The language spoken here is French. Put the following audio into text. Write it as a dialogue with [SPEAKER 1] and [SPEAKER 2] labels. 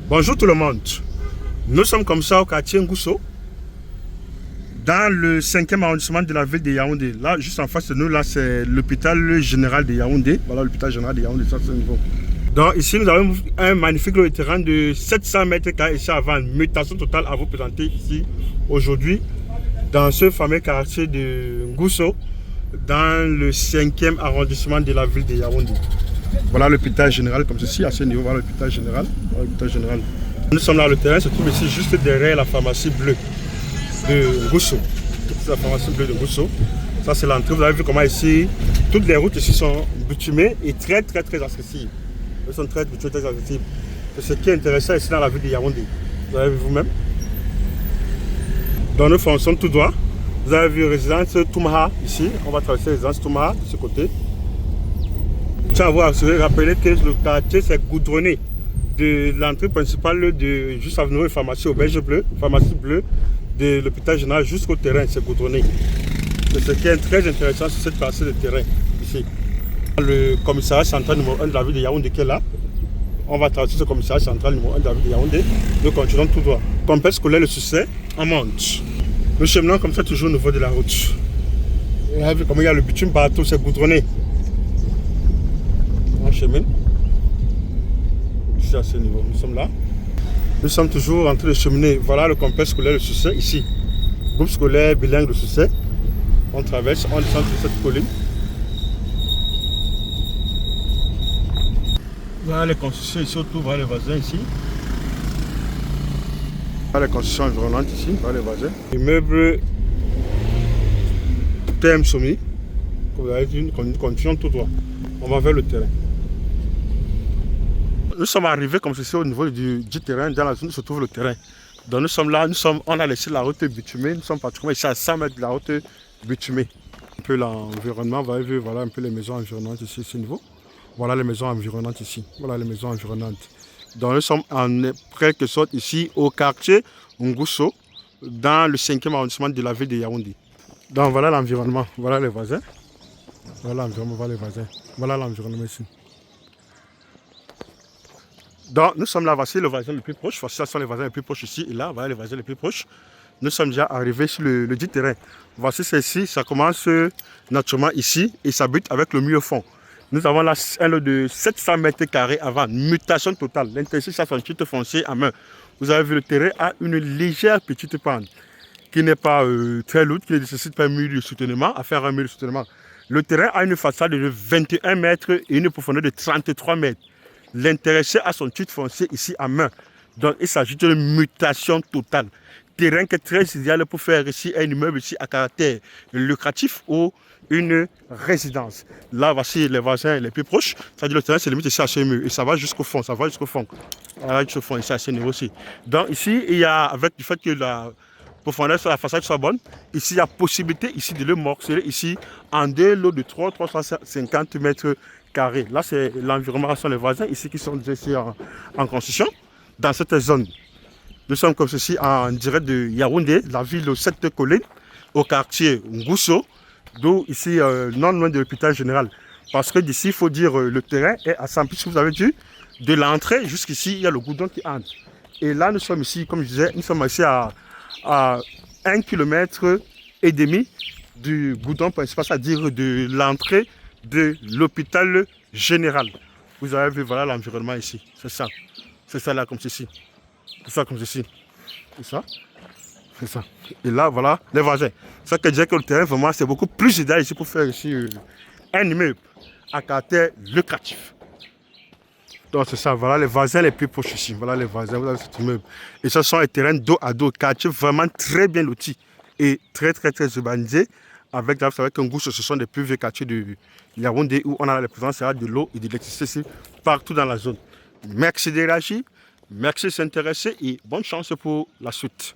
[SPEAKER 1] Bonjour tout le monde. Nous sommes comme ça au quartier Ngousso, dans le 5e arrondissement de la ville de Yaoundé. Là, juste en face de nous, là, c'est l'hôpital général de Yaoundé. Voilà l'hôpital général de Yaoundé, ça c'est le niveau. Donc ici, nous avons un magnifique terrain de 700 mètres carrés ici avant. Une mutation totale à vous présenter ici aujourd'hui, dans ce fameux quartier de Ngousso, dans le 5e arrondissement de la ville de Yaoundé. Voilà l'hôpital général comme ceci, à ce niveau, voilà l'hôpital général. Voilà l'hôpital général. Nous sommes là, le terrain se trouve ici juste derrière la pharmacie bleue de Ngousso. C'est la pharmacie bleue de Ngousso. Ça c'est l'entrée, vous avez vu comment ici, toutes les routes ici sont bitumées et très accessibles. Elles sont très bitumées, très accessibles. C'est ce qui est intéressant ici dans la ville de Yaoundé. Vous avez vu vous-même. Donc nous fonçons tout droit. Vous avez vu résidence Toumaha ici. On va traverser résidence Toumaha de ce côté. Je tiens à vous rappeler que le quartier s'est goudronné de l'entrée principale de juste avant une pharmacie auberge bleue, pharmacie bleue de l'hôpital général jusqu'au terrain, c'est goudronné. C'est ce qui est très intéressant sur cette partie de terrain ici. Le commissariat central numéro 1 de la ville de Yaoundé qui est là. On va traverser ce commissariat central numéro 1 de la ville de Yaoundé. Nous continuons tout droit. Complexe scolaire le Succès, on monte. Nous cheminons comme ça toujours au niveau de la route. Vous avez vu comment il y a le bitume partout, c'est goudronné. On chemine. Ici à ce niveau, nous sommes là. Nous sommes toujours en train de cheminer. Voilà le complexe scolaire le Succès ici. Groupe scolaire bilingue le Succès. On traverse, on descend sur cette colline. Voilà les constructions ici autour, voilà les voisins ici. Voilà les constructions environnantes ici, voilà les voisins. Immeuble TM Somi. Comme vous avez vu, nous continuons tout droit. On va vers le terrain. Nous sommes arrivés comme ceci au niveau du terrain, dans la zone où se trouve le terrain. Donc nous sommes là, on a laissé la route bitumée, nous sommes pratiquement ici à 100 mètres de la route bitumée. Un peu l'environnement, vous avez vu, voilà un peu les maisons environnantes ici, ce niveau. Voilà les maisons environnantes ici, voilà les maisons environnantes. Donc nous sommes en quelque sorte ici au quartier Ngousso, dans le 5e arrondissement de la ville de Yaoundé. Donc voilà l'environnement, voilà les voisins. Voilà l'environnement, voilà les voisins. Voilà l'environnement ici. Donc nous sommes là, voici le voisin le plus proche, voici là sont les voisins les plus proches ici et là, voilà les voisins les plus proches. Nous sommes déjà arrivés sur le dit terrain. Voici ceci, ça commence naturellement ici et ça bute avec le mur au fond. Nous avons là un lot de 700 mètres carrés avant, mutation totale. L'intensité ça fait un titre foncier à main. Vous avez vu le terrain a une légère petite pente qui n'est pas très lourde, qui ne nécessite pas un mur de soutenement, à faire un mur de soutenement. Le terrain a une façade de 21 mètres et une profondeur de 33 mètres. L'intéressé a son titre foncier ici à main. Donc il s'agit d'une mutation totale. Terrain qui est très idéal pour faire ici un immeuble ici à caractère lucratif ou une résidence. Là, voici les voisins les plus proches. C'est-à-dire le terrain se limite ici à ce mur et ça va jusqu'au fond, ça va jusqu'au fond. Voilà, jusqu'au fond, ici à ce niveau aussi. Donc ici, il y a, avec le fait que la profondeur sur la façade soit bonne, ici il y a possibilité ici de le morceler ici en deux lots de 350 mètres carrés. Là, c'est l'environnement, ce sont les voisins ici qui sont ici en construction dans cette zone. Nous sommes comme ceci en direct de Yaoundé, la ville aux 7 collines, au quartier Ngousso, d'où ici non loin de l'hôpital général. Parce que d'ici, il faut dire, le terrain est à 100 pieds, vous avez vu, de l'entrée jusqu'ici, il y a le goudron qui entre. Et là, nous sommes ici, comme je disais, nous sommes ici à 1,5 km du goudron principal, c'est-à-dire de l'entrée de l'hôpital général. Vous avez vu, voilà l'environnement ici, c'est ça. C'est ça là, comme ceci. C'est ça comme ceci. C'est ça. C'est ça. Et là, voilà les voisins. Ça que dire que le terrain, vraiment, c'est beaucoup plus idéal ici pour faire ici un immeuble à caractère lucratif. Donc c'est ça, voilà les voisins les plus proches ici. Voilà les voisins, vous avez cet immeuble. Et ce sont les terrains dos à dos, quartier vraiment très bien lotis et très urbanisé. Avec Ngousso, ce sont des plus vieux quartiers de Yaoundé où on a la présence de l'eau et de l'électricité partout dans la zone. Merci de réagir. Merci de s'intéresser et bonne chance pour la suite.